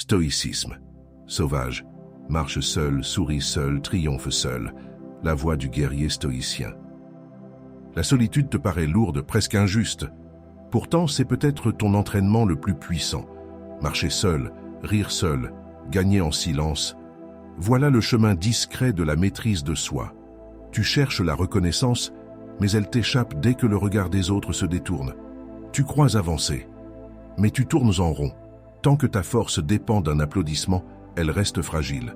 Stoïcisme. Sauvage, marche seul, sourit seul, triomphe seul. La voix du guerrier stoïcien. La solitude te paraît lourde, presque injuste. Pourtant, c'est peut-être ton entraînement le plus puissant. Marcher seul, rire seul, gagner en silence. Voilà le chemin discret de la maîtrise de soi. Tu cherches la reconnaissance, mais elle t'échappe dès que le regard des autres se détourne. Tu crois avancer, mais tu tournes en rond. Tant que ta force dépend d'un applaudissement, elle reste fragile.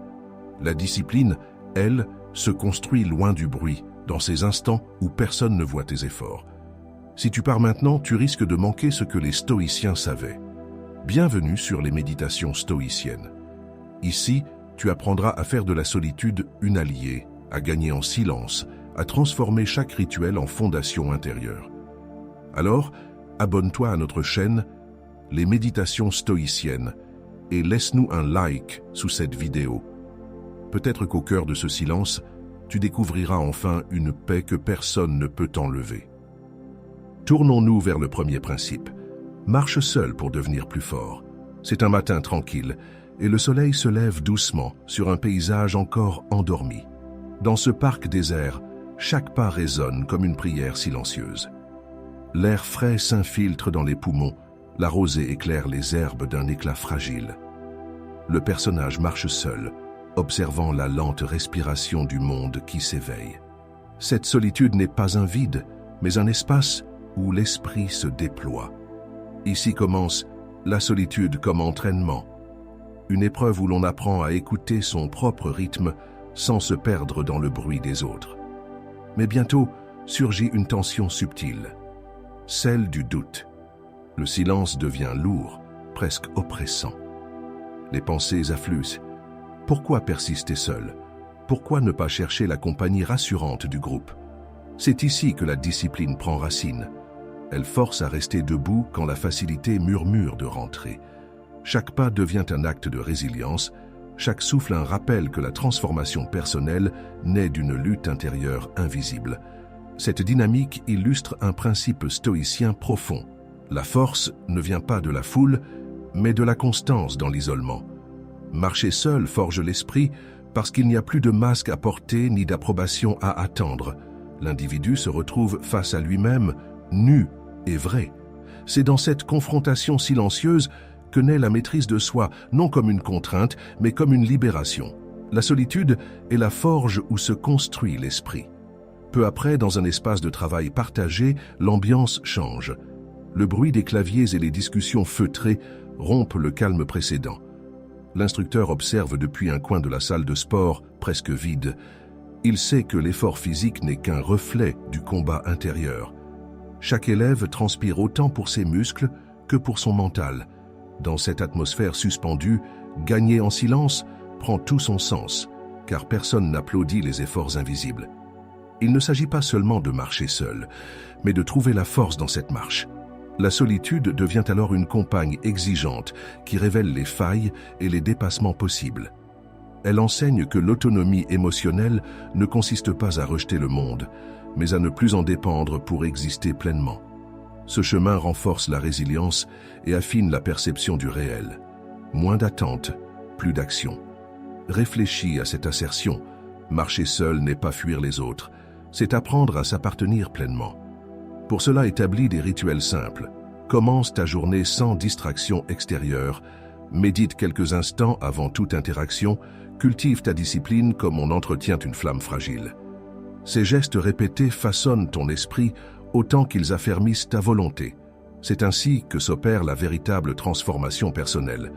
La discipline, elle, se construit loin du bruit, dans ces instants où personne ne voit tes efforts. Si tu pars maintenant, tu risques de manquer ce que les stoïciens savaient. Bienvenue sur les méditations stoïciennes. Ici, tu apprendras à faire de la solitude une alliée, à gagner en silence, à transformer chaque rituel en fondation intérieure. Alors, abonne-toi à notre chaîne, les méditations stoïciennes, et laisse-nous un like sous cette vidéo. Peut-être qu'au cœur de ce silence, tu découvriras enfin une paix que personne ne peut t'enlever. Tournons-nous vers le premier principe. Marche seul pour devenir plus fort. C'est un matin tranquille, et le soleil se lève doucement sur un paysage encore endormi. Dans ce parc désert, chaque pas résonne comme une prière silencieuse. L'air frais s'infiltre dans les poumons, la rosée éclaire les herbes d'un éclat fragile. Le personnage marche seul, observant la lente respiration du monde qui s'éveille. Cette solitude n'est pas un vide, mais un espace où l'esprit se déploie. Ici commence la solitude comme entraînement, une épreuve où l'on apprend à écouter son propre rythme sans se perdre dans le bruit des autres. Mais bientôt surgit une tension subtile, celle du doute. Le silence devient lourd, presque oppressant. Les pensées affluent. Pourquoi persister seul? Pourquoi ne pas chercher la compagnie rassurante du groupe? C'est ici que la discipline prend racine. Elle force à rester debout quand la facilité murmure de rentrer. Chaque pas devient un acte de résilience, chaque souffle un rappel que la transformation personnelle naît d'une lutte intérieure invisible. Cette dynamique illustre un principe stoïcien profond. La force ne vient pas de la foule, mais de la constance dans l'isolement. Marcher seul forge l'esprit parce qu'il n'y a plus de masque à porter ni d'approbation à attendre. L'individu se retrouve face à lui-même, nu et vrai. C'est dans cette confrontation silencieuse que naît la maîtrise de soi, non comme une contrainte, mais comme une libération. La solitude est la forge où se construit l'esprit. Peu après, dans un espace de travail partagé, l'ambiance change. Le bruit des claviers et les discussions feutrées rompent le calme précédent. L'instructeur observe depuis un coin de la salle de sport, presque vide. Il sait que l'effort physique n'est qu'un reflet du combat intérieur. Chaque élève transpire autant pour ses muscles que pour son mental. Dans cette atmosphère suspendue, gagner en silence prend tout son sens, car personne n'applaudit les efforts invisibles. Il ne s'agit pas seulement de marcher seul, mais de trouver la force dans cette marche. La solitude devient alors une compagne exigeante qui révèle les failles et les dépassements possibles. Elle enseigne que l'autonomie émotionnelle ne consiste pas à rejeter le monde, mais à ne plus en dépendre pour exister pleinement. Ce chemin renforce la résilience et affine la perception du réel. Moins d'attente, plus d'action. Réfléchis à cette assertion. Marcher seul n'est pas fuir les autres, c'est apprendre à s'appartenir pleinement. Pour cela, établis des rituels simples. Commence ta journée sans distraction extérieure. Médite quelques instants avant toute interaction. Cultive ta discipline comme on entretient une flamme fragile. Ces gestes répétés façonnent ton esprit autant qu'ils affermissent ta volonté. C'est ainsi que s'opère la véritable transformation personnelle.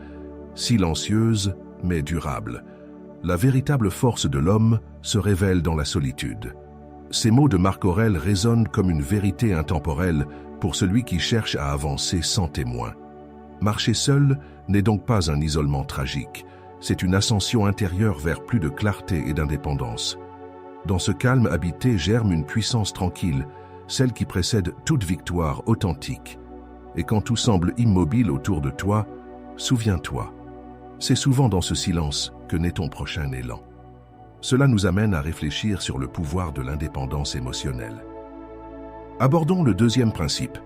Silencieuse, mais durable. La véritable force de l'homme se révèle dans la solitude. Ces mots de Marc Aurèle résonnent comme une vérité intemporelle pour celui qui cherche à avancer sans témoin. Marcher seul n'est donc pas un isolement tragique, c'est une ascension intérieure vers plus de clarté et d'indépendance. Dans ce calme habité germe une puissance tranquille, celle qui précède toute victoire authentique. Et quand tout semble immobile autour de toi, souviens-toi. C'est souvent dans ce silence que naît ton prochain élan. Cela nous amène à réfléchir sur le pouvoir de l'indépendance émotionnelle. Abordons le deuxième principe.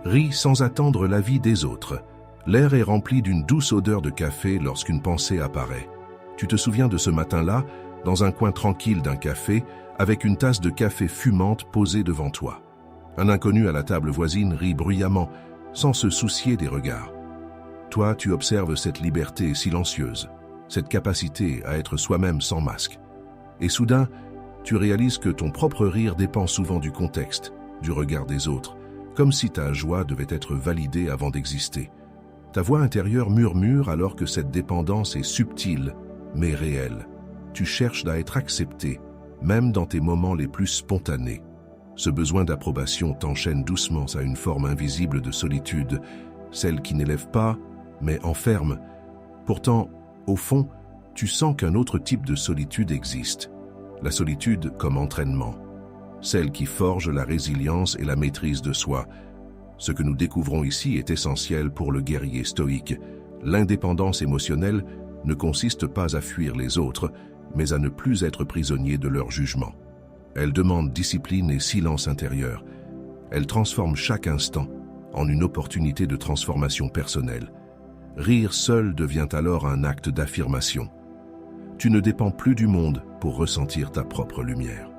Ris sans attendre l'avis des autres. L'air est rempli d'une douce odeur de café lorsqu'une pensée apparaît. Tu te souviens de ce matin-là, dans un coin tranquille d'un café, avec une tasse de café fumante posée devant toi. Un inconnu à la table voisine rit bruyamment, sans se soucier des regards. Toi, tu observes cette liberté silencieuse, cette capacité à être soi-même sans masque. Et soudain, tu réalises que ton propre rire dépend souvent du contexte, du regard des autres, comme si ta joie devait être validée avant d'exister. Ta voix intérieure murmure alors que cette dépendance est subtile, mais réelle. Tu cherches à être accepté, même dans tes moments les plus spontanés. Ce besoin d'approbation t'enchaîne doucement à une forme invisible de solitude, celle qui n'élève pas, mais enferme. Pourtant, au fond, tu sens qu'un autre type de solitude existe. La solitude comme entraînement. Celle qui forge la résilience et la maîtrise de soi. Ce que nous découvrons ici est essentiel pour le guerrier stoïque. L'indépendance émotionnelle ne consiste pas à fuir les autres, mais à ne plus être prisonnier de leur jugement. Elle demande discipline et silence intérieur. Elle transforme chaque instant en une opportunité de transformation personnelle. Rire seul devient alors un acte d'affirmation. Tu ne dépends plus du monde pour ressentir ta propre lumière.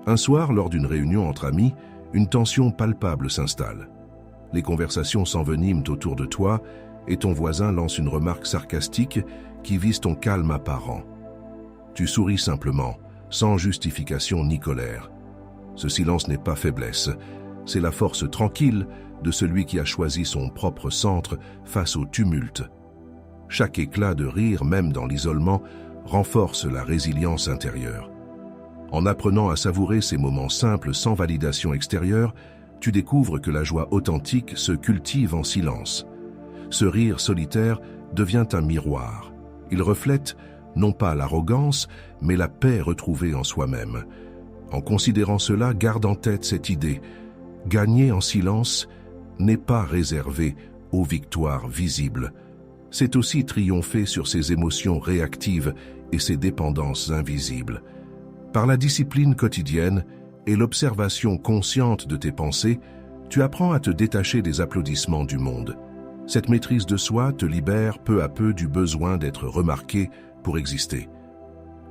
Un soir, lors d'une réunion entre amis, une tension palpable s'installe. Les conversations s'enveniment autour de toi et ton voisin lance une remarque sarcastique qui vise ton calme apparent. Tu souris simplement, sans justification ni colère. Ce silence n'est pas faiblesse, c'est la force tranquille de celui qui a choisi son propre centre face au tumulte. Chaque éclat de rire, même dans l'isolement, renforce la résilience intérieure. En apprenant à savourer ces moments simples sans validation extérieure, tu découvres que la joie authentique se cultive en silence. Ce rire solitaire devient un miroir. Il reflète non pas l'arrogance, mais la paix retrouvée en soi-même. En considérant cela, garde en tête cette idée. Gagner en silence n'est pas réservé aux victoires visibles. C'est aussi triompher sur ses émotions réactives et ses dépendances invisibles. Par la discipline quotidienne et l'observation consciente de tes pensées, tu apprends à te détacher des applaudissements du monde. Cette maîtrise de soi te libère peu à peu du besoin d'être remarqué pour exister.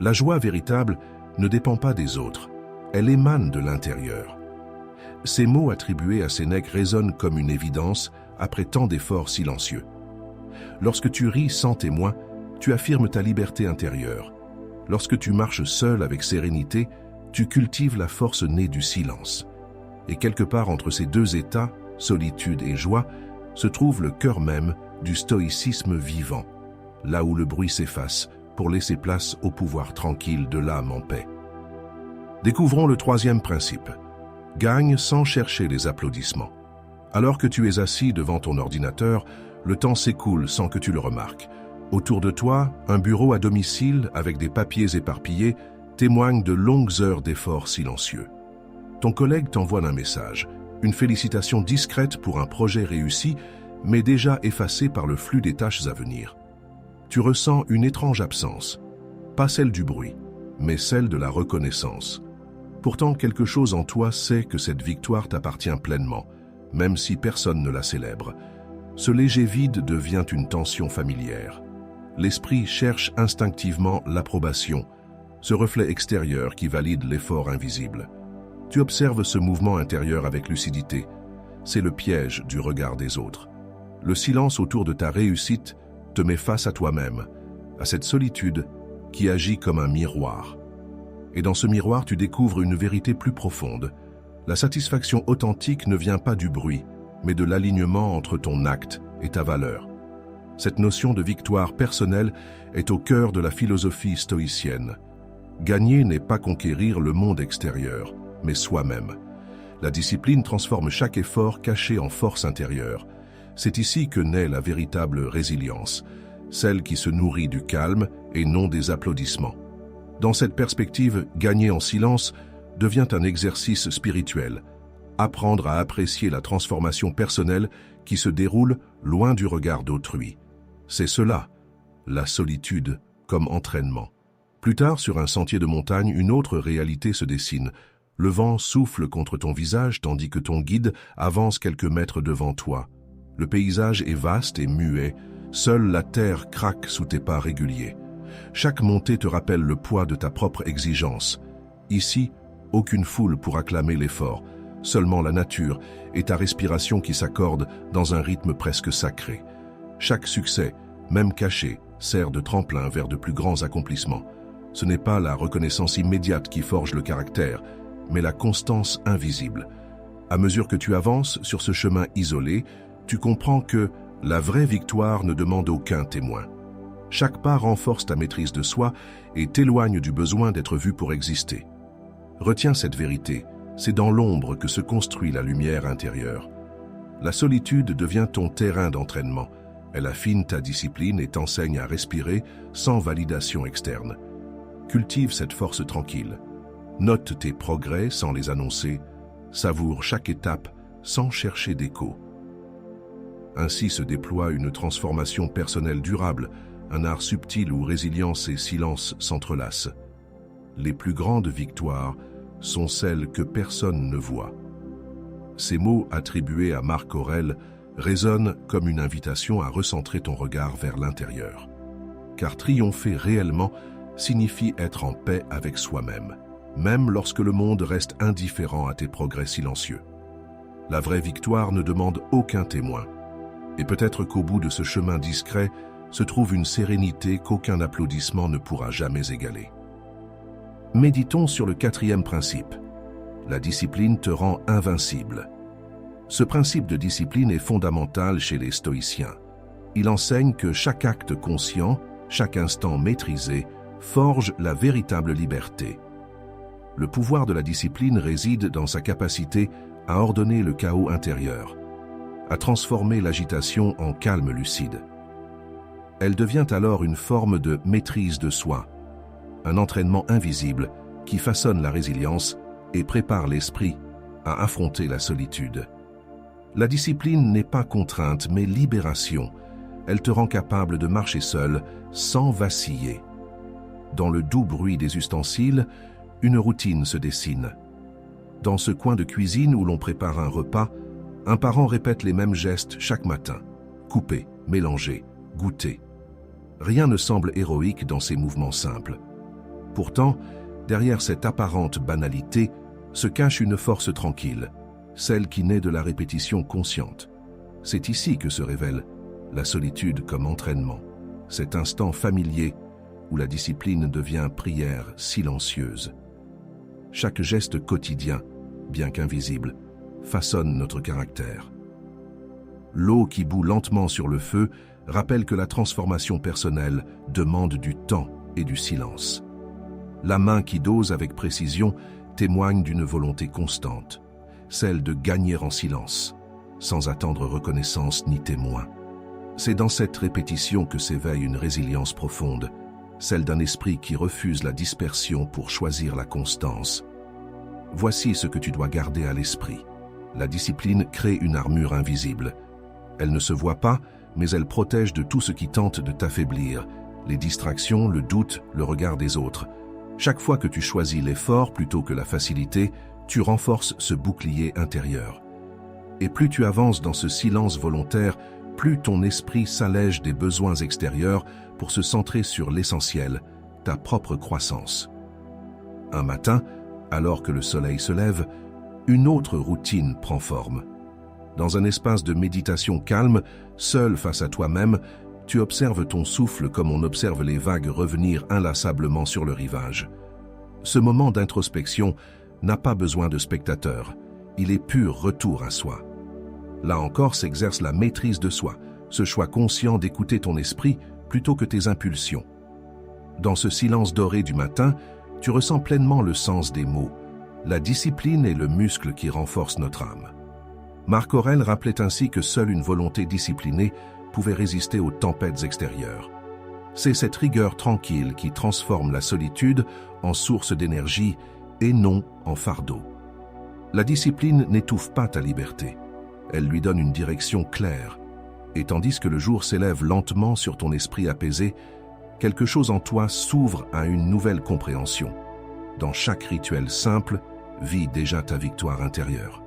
La joie véritable ne dépend pas des autres, elle émane de l'intérieur. Ces mots attribués à Sénèque résonnent comme une évidence après tant d'efforts silencieux. Lorsque tu ris sans témoin, tu affirmes ta liberté intérieure. Lorsque tu marches seul avec sérénité, tu cultives la force née du silence. Et quelque part entre ces deux états, solitude et joie, se trouve le cœur même du stoïcisme vivant, là où le bruit s'efface pour laisser place au pouvoir tranquille de l'âme en paix. Découvrons le troisième principe. Gagne sans chercher les applaudissements. Alors que tu es assis devant ton ordinateur, le temps s'écoule sans que tu le remarques. Autour de toi, un bureau à domicile avec des papiers éparpillés témoigne de longues heures d'efforts silencieux. Ton collègue t'envoie un message, une félicitation discrète pour un projet réussi, mais déjà effacé par le flux des tâches à venir. Tu ressens une étrange absence, pas celle du bruit, mais celle de la reconnaissance. Pourtant, quelque chose en toi sait que cette victoire t'appartient pleinement, même si personne ne la célèbre. Ce léger vide devient une tension familière. L'esprit cherche instinctivement l'approbation, ce reflet extérieur qui valide l'effort invisible. Tu observes ce mouvement intérieur avec lucidité. C'est le piège du regard des autres. Le silence autour de ta réussite te met face à toi-même, à cette solitude qui agit comme un miroir. Et dans ce miroir, tu découvres une vérité plus profonde. La satisfaction authentique ne vient pas du bruit, mais de l'alignement entre ton acte et ta valeur. Cette notion de victoire personnelle est au cœur de la philosophie stoïcienne. Gagner n'est pas conquérir le monde extérieur, mais soi-même. La discipline transforme chaque effort caché en force intérieure. C'est ici que naît la véritable résilience, celle qui se nourrit du calme et non des applaudissements. Dans cette perspective, gagner en silence devient un exercice spirituel. Apprendre à apprécier la transformation personnelle qui se déroule loin du regard d'autrui. C'est cela, la solitude comme entraînement. Plus tard, sur un sentier de montagne, une autre réalité se dessine. Le vent souffle contre ton visage tandis que ton guide avance quelques mètres devant toi. Le paysage est vaste et muet, seule la terre craque sous tes pas réguliers. Chaque montée te rappelle le poids de ta propre exigence. Ici, aucune foule pour acclamer l'effort, seulement la nature et ta respiration qui s'accordent dans un rythme presque sacré. Chaque succès, même caché, sert de tremplin vers de plus grands accomplissements. Ce n'est pas la reconnaissance immédiate qui forge le caractère, mais la constance invisible. À mesure que tu avances sur ce chemin isolé, tu comprends que la vraie victoire ne demande aucun témoin. Chaque pas renforce ta maîtrise de soi et t'éloigne du besoin d'être vu pour exister. Retiens cette vérité, c'est dans l'ombre que se construit la lumière intérieure. La solitude devient ton terrain d'entraînement. Elle affine ta discipline et t'enseigne à respirer sans validation externe. Cultive cette force tranquille. Note tes progrès sans les annoncer. Savoure chaque étape sans chercher d'écho. Ainsi se déploie une transformation personnelle durable, un art subtil où résilience et silence s'entrelacent. Les plus grandes victoires sont celles que personne ne voit. Ces mots attribués à Marc Aurèle résonnent comme une invitation à recentrer ton regard vers l'intérieur. Car triompher réellement signifie être en paix avec soi-même, même lorsque le monde reste indifférent à tes progrès silencieux. La vraie victoire ne demande aucun témoin. Et peut-être qu'au bout de ce chemin discret se trouve une sérénité qu'aucun applaudissement ne pourra jamais égaler. Méditons sur le 4e principe. La discipline te rend invincible. Ce principe de discipline est fondamental chez les stoïciens. Il enseigne que chaque acte conscient, chaque instant maîtrisé, forge la véritable liberté. Le pouvoir de la discipline réside dans sa capacité à ordonner le chaos intérieur, à transformer l'agitation en calme lucide. Elle devient alors une forme de maîtrise de soi, un entraînement invisible qui façonne la résilience et prépare l'esprit à affronter la solitude. La discipline n'est pas contrainte, mais libération. Elle te rend capable de marcher seul, sans vaciller. Dans le doux bruit des ustensiles, une routine se dessine. Dans ce coin de cuisine où l'on prépare un repas, un parent répète les mêmes gestes chaque matin. Couper, mélanger, goûter. Rien ne semble héroïque dans ces mouvements simples. Pourtant, derrière cette apparente banalité, se cache une force tranquille, celle qui naît de la répétition consciente. C'est ici que se révèle la solitude comme entraînement, cet instant familier où la discipline devient prière silencieuse. Chaque geste quotidien, bien qu'invisible, façonne notre caractère. L'eau qui bout lentement sur le feu rappelle que la transformation personnelle demande du temps et du silence. La main qui dose avec précision témoigne d'une volonté constante, celle de gagner en silence, sans attendre reconnaissance ni témoin. C'est dans cette répétition que s'éveille une résilience profonde, celle d'un esprit qui refuse la dispersion pour choisir la constance. Voici ce que tu dois garder à l'esprit. La discipline crée une armure invisible. Elle ne se voit pas, mais elle protège de tout ce qui tente de t'affaiblir, les distractions, le doute, le regard des autres. Chaque fois que tu choisis l'effort plutôt que la facilité, tu renforces ce bouclier intérieur. Et plus tu avances dans ce silence volontaire, plus ton esprit s'allège des besoins extérieurs pour se centrer sur l'essentiel, ta propre croissance. Un matin, alors que le soleil se lève, une autre routine prend forme. Dans un espace de méditation calme, seul face à toi-même, tu observes ton souffle comme on observe les vagues revenir inlassablement sur le rivage. Ce moment d'introspection n'a pas besoin de spectateurs, il est pur retour à soi. Là encore s'exerce la maîtrise de soi, ce choix conscient d'écouter ton esprit plutôt que tes impulsions. Dans ce silence doré du matin, tu ressens pleinement le sens des mots. La discipline est le muscle qui renforce notre âme. Marc Aurèle rappelait ainsi que seule une volonté disciplinée pouvait résister aux tempêtes extérieures. C'est cette rigueur tranquille qui transforme la solitude en source d'énergie et non en fardeau. La discipline n'étouffe pas ta liberté, elle lui donne une direction claire. Et tandis que le jour s'élève lentement sur ton esprit apaisé, quelque chose en toi s'ouvre à une nouvelle compréhension. Dans chaque rituel simple, vis déjà ta victoire intérieure.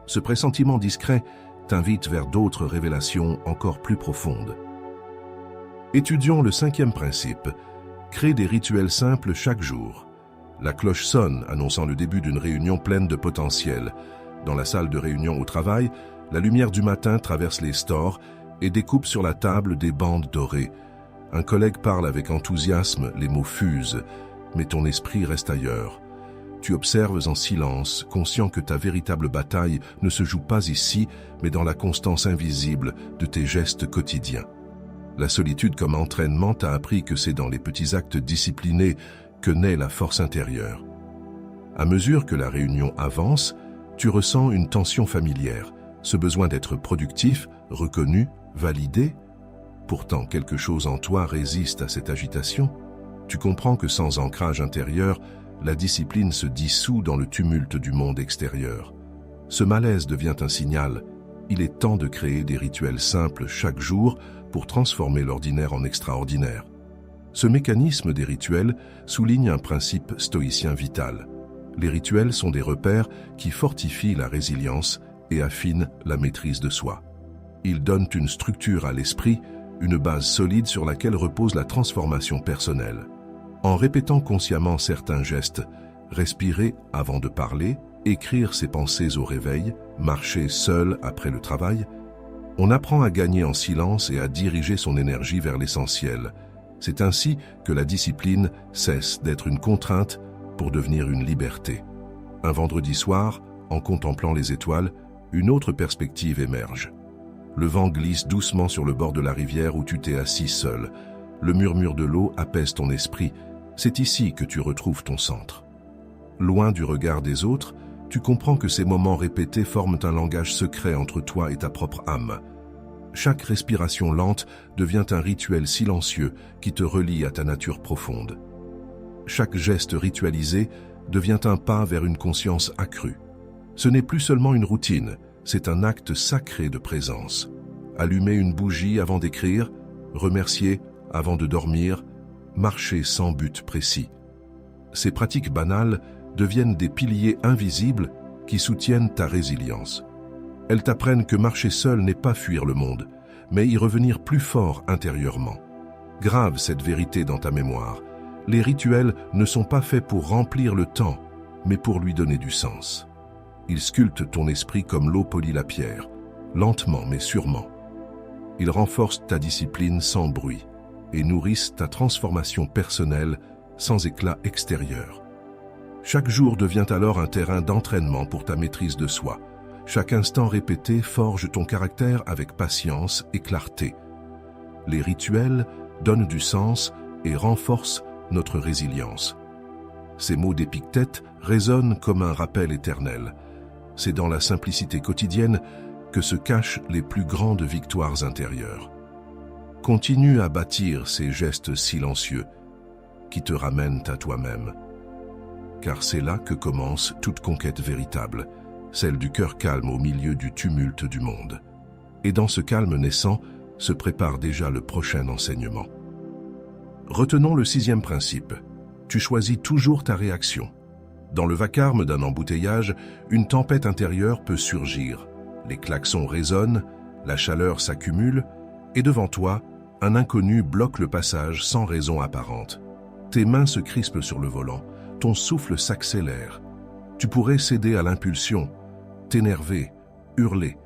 Ce pressentiment discret t'invite vers d'autres révélations encore plus profondes. Étudions le 5e principe. Crée des rituels simples chaque jour. La cloche sonne, annonçant le début d'une réunion pleine de potentiel. Dans la salle de réunion au travail, la lumière du matin traverse les stores et découpe sur la table des bandes dorées. Un collègue parle avec enthousiasme, les mots fusent, mais ton esprit reste ailleurs. Tu observes en silence, conscient que ta véritable bataille ne se joue pas ici, mais dans la constance invisible de tes gestes quotidiens. La solitude comme entraînement t'a appris que c'est dans les petits actes disciplinés que naît la force intérieure. À mesure que la réunion avance, tu ressens une tension familière, ce besoin d'être productif, reconnu, validé. Pourtant, quelque chose en toi résiste à cette agitation. Tu comprends que sans ancrage intérieur, la discipline se dissout dans le tumulte du monde extérieur. Ce malaise devient un signal. Il est temps de créer des rituels simples chaque jour pour transformer l'ordinaire en extraordinaire. Ce mécanisme des rituels souligne un principe stoïcien vital. Les rituels sont des repères qui fortifient la résilience et affinent la maîtrise de soi. Ils donnent une structure à l'esprit, une base solide sur laquelle repose la transformation personnelle. En répétant consciemment certains gestes, respirer avant de parler, écrire ses pensées au réveil, marcher seul après le travail, on apprend à gagner en silence et à diriger son énergie vers l'essentiel. C'est ainsi que la discipline cesse d'être une contrainte pour devenir une liberté. Un vendredi soir, en contemplant les étoiles, une autre perspective émerge. Le vent glisse doucement sur le bord de la rivière où tu t'es assis seul. Le murmure de l'eau apaise ton esprit. C'est ici que tu retrouves ton centre. Loin du regard des autres, tu comprends que ces moments répétés forment un langage secret entre toi et ta propre âme. Chaque respiration lente devient un rituel silencieux qui te relie à ta nature profonde. Chaque geste ritualisé devient un pas vers une conscience accrue. Ce n'est plus seulement une routine, c'est un acte sacré de présence. Allumer une bougie avant d'écrire, remercier avant de dormir, marcher sans but précis. Ces pratiques banales deviennent des piliers invisibles qui soutiennent ta résilience. Elles t'apprennent que marcher seul n'est pas fuir le monde, mais y revenir plus fort intérieurement. Grave cette vérité dans ta mémoire. Les rituels ne sont pas faits pour remplir le temps, mais pour lui donner du sens. Ils sculptent ton esprit comme l'eau polit la pierre, lentement mais sûrement. Ils renforcent ta discipline sans bruit et nourrissent ta transformation personnelle sans éclat extérieur. Chaque jour devient alors un terrain d'entraînement pour ta maîtrise de soi. Chaque instant répété forge ton caractère avec patience et clarté. Les rituels donnent du sens et renforcent notre résilience. Ces mots d'Épictète résonnent comme un rappel éternel. C'est dans la simplicité quotidienne que se cachent les plus grandes victoires intérieures. Continue à bâtir ces gestes silencieux qui te ramènent à toi-même. Car c'est là que commence toute conquête véritable, celle du cœur calme au milieu du tumulte du monde. Et dans ce calme naissant se prépare déjà le prochain enseignement. Retenons le 6e principe. Tu choisis toujours ta réaction. Dans le vacarme d'un embouteillage, une tempête intérieure peut surgir. Les klaxons résonnent, la chaleur s'accumule, et devant toi, un inconnu bloque le passage sans raison apparente. Tes mains se crispent sur le volant, ton souffle s'accélère. Tu pourrais céder à l'impulsion, t'énerver, hurler.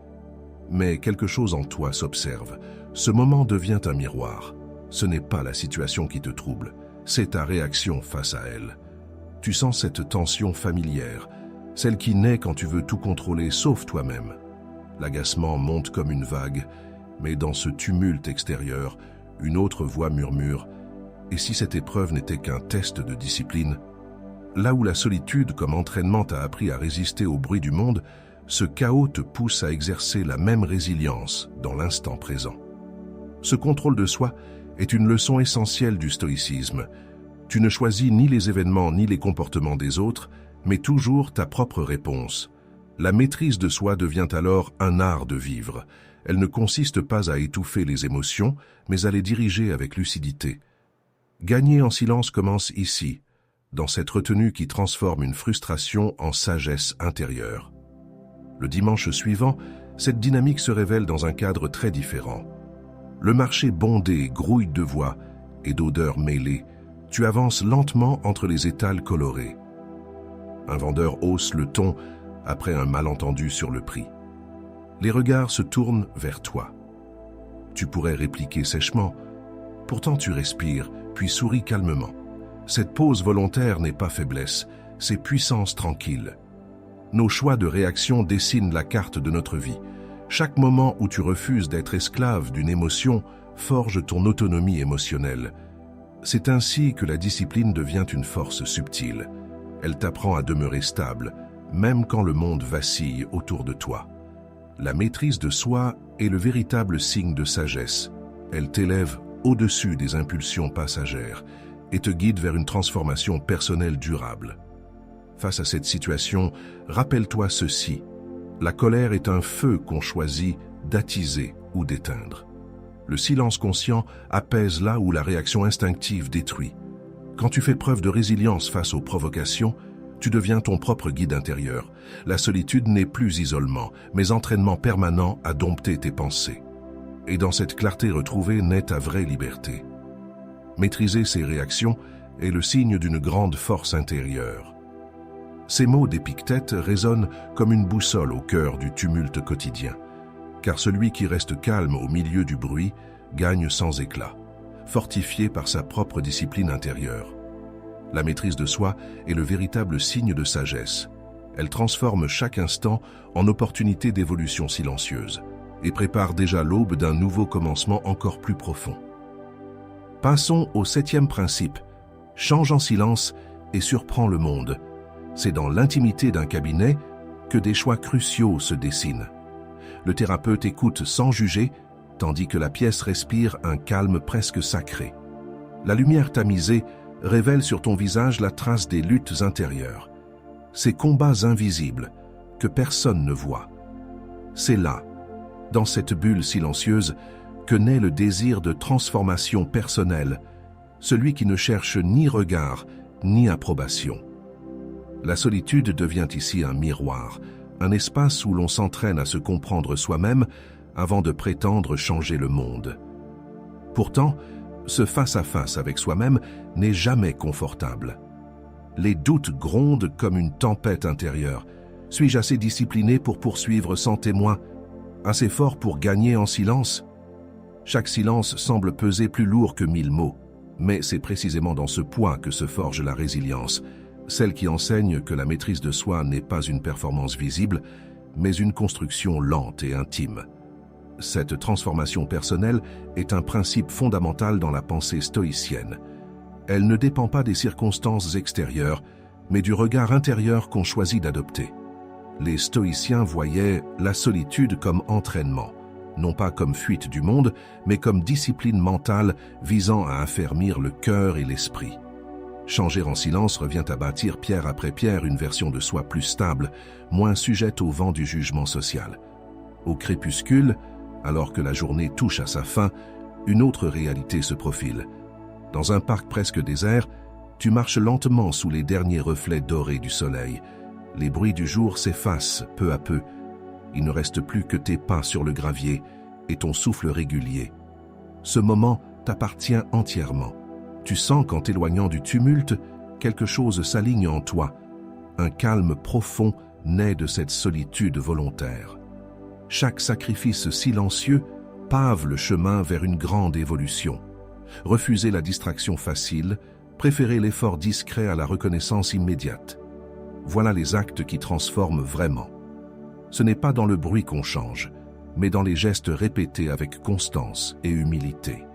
Mais quelque chose en toi s'observe. Ce moment devient un miroir. Ce n'est pas la situation qui te trouble, c'est ta réaction face à elle. Tu sens cette tension familière, celle qui naît quand tu veux tout contrôler sauf toi-même. L'agacement monte comme une vague, mais dans ce tumulte extérieur, une autre voix murmure « Et si cette épreuve n'était qu'un test de discipline ?» Là où la solitude comme entraînement t'a appris à résister au bruit du monde, ce chaos te pousse à exercer la même résilience dans l'instant présent. Ce contrôle de soi est une leçon essentielle du stoïcisme. Tu ne choisis ni les événements ni les comportements des autres, mais toujours ta propre réponse. La maîtrise de soi devient alors un art de vivre. Elle ne consiste pas à étouffer les émotions, mais à les diriger avec lucidité. Gagner en silence commence ici, dans cette retenue qui transforme une frustration en sagesse intérieure. Le dimanche suivant, cette dynamique se révèle dans un cadre très différent. Le marché bondé grouille de voix et d'odeurs mêlées. Tu avances lentement entre les étals colorés. Un vendeur hausse le ton après un malentendu sur le prix. Les regards se tournent vers toi. Tu pourrais répliquer sèchement. Pourtant tu respires, puis souris calmement. Cette pause volontaire n'est pas faiblesse, c'est puissance tranquille. Nos choix de réaction dessinent la carte de notre vie. Chaque moment où tu refuses d'être esclave d'une émotion forge ton autonomie émotionnelle. C'est ainsi que la discipline devient une force subtile. Elle t'apprend à demeurer stable, même quand le monde vacille autour de toi. La maîtrise de soi est le véritable signe de sagesse. Elle t'élève au-dessus des impulsions passagères et te guide vers une transformation personnelle durable. Face à cette situation, rappelle-toi ceci. La colère est un feu qu'on choisit d'attiser ou d'éteindre. Le silence conscient apaise là où la réaction instinctive détruit. Quand tu fais preuve de résilience face aux provocations, tu deviens ton propre guide intérieur. La solitude n'est plus isolement, mais entraînement permanent à dompter tes pensées. Et dans cette clarté retrouvée naît ta vraie liberté. Maîtriser ses réactions est le signe d'une grande force intérieure. Ces mots d'Épictète résonnent comme une boussole au cœur du tumulte quotidien, car celui qui reste calme au milieu du bruit gagne sans éclat, fortifié par sa propre discipline intérieure. La maîtrise de soi est le véritable signe de sagesse. Elle transforme chaque instant en opportunité d'évolution silencieuse et prépare déjà l'aube d'un nouveau commencement encore plus profond. Passons au 7e principe. Change en silence et surprends le monde. C'est dans l'intimité d'un cabinet que des choix cruciaux se dessinent. Le thérapeute écoute sans juger, tandis que la pièce respire un calme presque sacré. La lumière tamisée révèle sur ton visage la trace des luttes intérieures. Ces combats invisibles que personne ne voit. C'est là, dans cette bulle silencieuse, que naît le désir de transformation personnelle, celui qui ne cherche ni regard ni approbation. La solitude devient ici un miroir, un espace où l'on s'entraîne à se comprendre soi-même avant de prétendre changer le monde. Pourtant, ce face-à-face avec soi-même n'est jamais confortable. Les doutes grondent comme une tempête intérieure. Suis-je assez discipliné pour poursuivre sans témoin? Assez fort pour gagner en silence? Chaque silence semble peser plus lourd que 1000 mots, mais c'est précisément dans ce poids que se forge la résilience, celle qui enseigne que la maîtrise de soi n'est pas une performance visible, mais une construction lente et intime. Cette transformation personnelle est un principe fondamental dans la pensée stoïcienne. Elle ne dépend pas des circonstances extérieures, mais du regard intérieur qu'on choisit d'adopter. Les stoïciens voyaient la solitude comme entraînement, non pas comme fuite du monde, mais comme discipline mentale visant à affermir le cœur et l'esprit. Changer en silence revient à bâtir pierre après pierre une version de soi plus stable, moins sujette au vent du jugement social. Au crépuscule, alors que la journée touche à sa fin, une autre réalité se profile. Dans un parc presque désert, tu marches lentement sous les derniers reflets dorés du soleil. Les bruits du jour s'effacent peu à peu. Il ne reste plus que tes pas sur le gravier et ton souffle régulier. Ce moment t'appartient entièrement. Tu sens qu'en t'éloignant du tumulte, quelque chose s'aligne en toi. Un calme profond naît de cette solitude volontaire. Chaque sacrifice silencieux pave le chemin vers une grande évolution. Refuser la distraction facile, préférer l'effort discret à la reconnaissance immédiate. Voilà les actes qui transforment vraiment. Ce n'est pas dans le bruit qu'on change, mais dans les gestes répétés avec constance et humilité.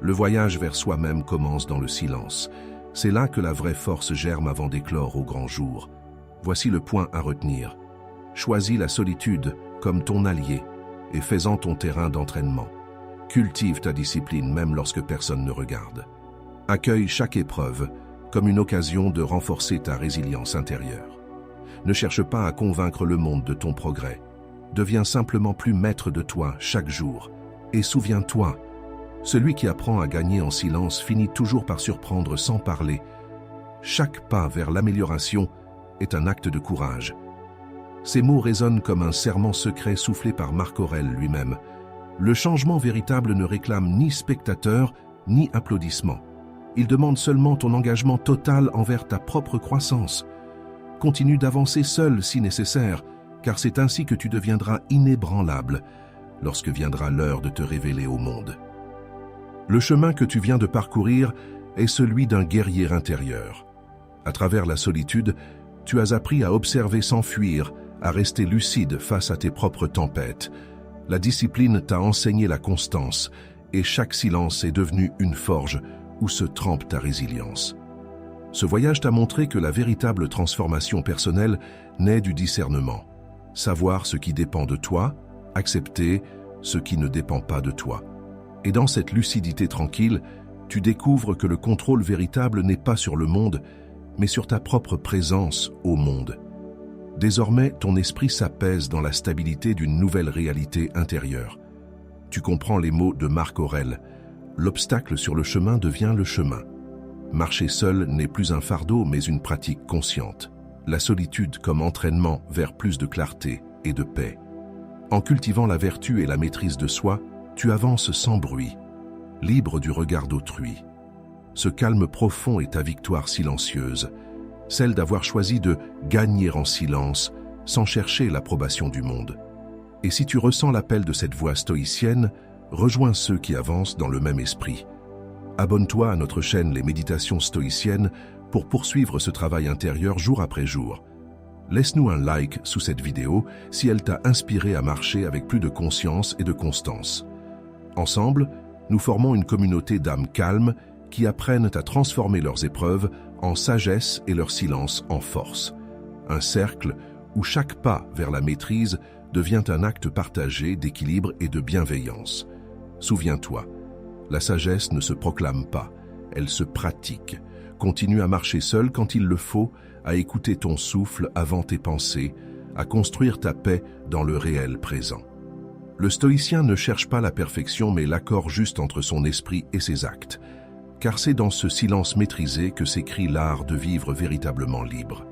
Le voyage vers soi-même commence dans le silence. C'est là que la vraie force germe avant d'éclore au grand jour. Voici le point à retenir. Choisis la solitude comme ton allié et fais-en ton terrain d'entraînement. Cultive ta discipline même lorsque personne ne regarde. Accueille chaque épreuve comme une occasion de renforcer ta résilience intérieure. Ne cherche pas à convaincre le monde de ton progrès. Deviens simplement plus maître de toi chaque jour. Et souviens-toi, celui qui apprend à gagner en silence finit toujours par surprendre sans parler. Chaque pas vers l'amélioration est un acte de courage. Ces mots résonnent comme un serment secret soufflé par Marc Aurèle lui-même. Le changement véritable ne réclame ni spectateurs, ni applaudissements. Il demande seulement ton engagement total envers ta propre croissance. Continue d'avancer seul si nécessaire, car c'est ainsi que tu deviendras inébranlable lorsque viendra l'heure de te révéler au monde. Le chemin que tu viens de parcourir est celui d'un guerrier intérieur. À travers la solitude, tu as appris à observer sans fuir, à rester lucide face à tes propres tempêtes. La discipline t'a enseigné la constance, et chaque silence est devenu une forge où se trempe ta résilience. Ce voyage t'a montré que la véritable transformation personnelle naît du discernement. Savoir ce qui dépend de toi, accepter ce qui ne dépend pas de toi. Et dans cette lucidité tranquille, tu découvres que le contrôle véritable n'est pas sur le monde, mais sur ta propre présence au monde. Désormais, ton esprit s'apaise dans la stabilité d'une nouvelle réalité intérieure. Tu comprends les mots de Marc Aurèle. L'obstacle sur le chemin devient le chemin. Marcher seul n'est plus un fardeau, mais une pratique consciente. La solitude comme entraînement vers plus de clarté et de paix. En cultivant la vertu et la maîtrise de soi, tu avances sans bruit, libre du regard d'autrui. Ce calme profond est ta victoire silencieuse, celle d'avoir choisi de gagner en silence sans chercher l'approbation du monde. Et si tu ressens l'appel de cette voix stoïcienne, rejoins ceux qui avancent dans le même esprit. Abonne-toi à notre chaîne Les Méditations Stoïciennes pour poursuivre ce travail intérieur jour après jour. Laisse-nous un like sous cette vidéo si elle t'a inspiré à marcher avec plus de conscience et de constance. Ensemble, nous formons une communauté d'âmes calmes qui apprennent à transformer leurs épreuves en sagesse et leur silence en force. Un cercle où chaque pas vers la maîtrise devient un acte partagé d'équilibre et de bienveillance. Souviens-toi, la sagesse ne se proclame pas, elle se pratique. Continue à marcher seul quand il le faut, à écouter ton souffle avant tes pensées, à construire ta paix dans le réel présent. Le stoïcien ne cherche pas la perfection mais l'accord juste entre son esprit et ses actes, car c'est dans ce silence maîtrisé que s'écrit l'art de vivre véritablement libre.